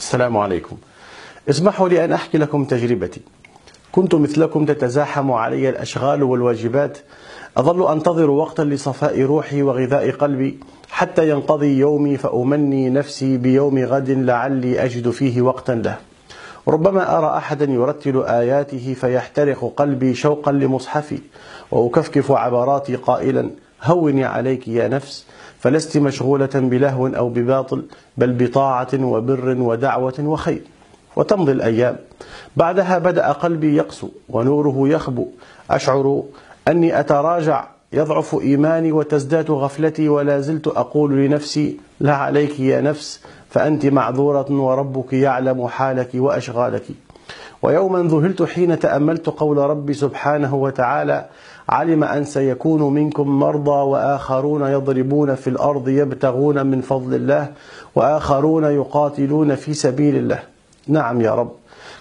السلام عليكم. اسمحوا لي أن أحكي لكم تجربتي. كنت مثلكم تتزاحم علي الأشغال والواجبات، أظل أنتظر وقتا لصفاء روحي وغذاء قلبي حتى ينقضي يومي، فأمني نفسي بيوم غد لعلي أجد فيه وقتا له. ربما أرى أحدا يرتل آياته فيحترق قلبي شوقا لمصحفي، وأكفكف عبراتي قائلا: هوني عليك يا نفس، فلست مشغولة بلهو أو بباطل، بل بطاعة وبر ودعوة وخير. وتمضي الأيام، بعدها بدأ قلبي يقسو ونوره يخبو، أشعر أني أتراجع، يضعف إيماني وتزداد غفلتي، ولا زلت أقول لنفسي: لا عليك يا نفس، فأنت معذورة وربك يعلم حالك وأشغالك. ويوما ذهلت حين تأملت قول ربي سبحانه وتعالى: علم أن سيكون منكم مرضى وآخرون يضربون في الأرض يبتغون من فضل الله وآخرون يقاتلون في سبيل الله. نعم يا رب،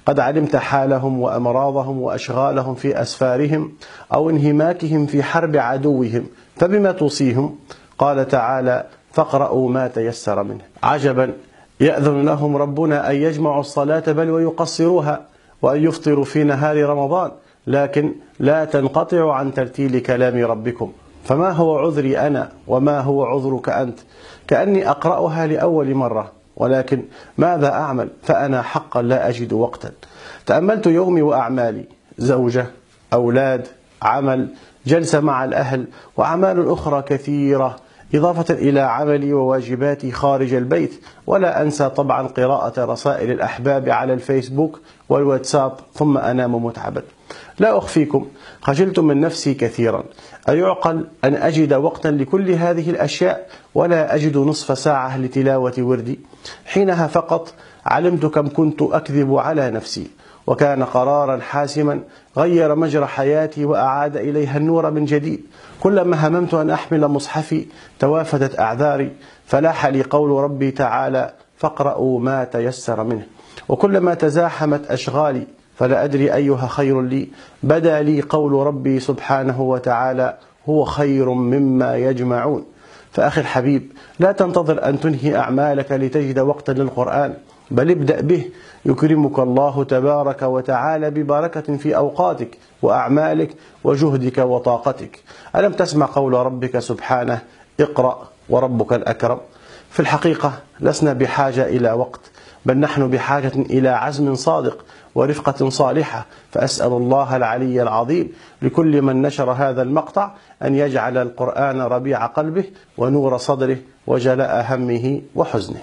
قد علمت حالهم وأمراضهم وأشغالهم في أسفارهم أو انهماكهم في حرب عدوهم، فبما توصيهم؟ قال تعالى: فاقرأوا ما تيسر منه. عجبا، يأذن لهم ربنا أن يجمعوا الصلاة بل ويقصروها، وأن يفطروا في نهار رمضان، لكن لا تنقطع عن ترتيل كلام ربكم. فما هو عذري أنا وما هو عذرك أنت؟ كأني أقرأها لأول مرة، ولكن ماذا أعمل؟ فأنا حقا لا أجد وقتا. تأملت يومي وأعمالي: زوجة، أولاد، عمل، جلسة مع الأهل، وأعمال أخرى كثيرة، إضافة إلى عملي وواجباتي خارج البيت، ولا أنسى طبعا قراءة رسائل الأحباب على الفيسبوك والواتساب، ثم أنام متعبا. لا أخفيكم، خجلت من نفسي كثيرا. أيعقل أن أجد وقتا لكل هذه الأشياء ولا أجد نصف ساعة لتلاوة وردي؟ حينها فقط علمت كم كنت أكذب على نفسي، وكان قرارا حاسما غير مجرى حياتي وأعاد إليها النور من جديد. كلما هممت أن أحمل مصحفي توافدت أعذاري، فلاح لي قول ربي تعالى: فاقرأوا ما تيسر منه. وكلما تزاحمت أشغالي فلا أدري أيها خير لي، بدا لي قول ربي سبحانه وتعالى: هو خير مما يجمعون. فأخي الحبيب، لا تنتظر أن تنهي أعمالك لتجد وقتا للقرآن، بل ابدأ به، يكرمك الله تبارك وتعالى ببركة في أوقاتك وأعمالك وجهدك وطاقتك. ألم تسمع قول ربك سبحانه: اقرأ وربك الأكرم؟ في الحقيقة لسنا بحاجة إلى وقت، بل نحن بحاجة إلى عزم صادق ورفقة صالحة. فأسأل الله العلي العظيم لكل من نشر هذا المقطع أن يجعل القرآن ربيع قلبه ونور صدره وجلاء همه وحزنه.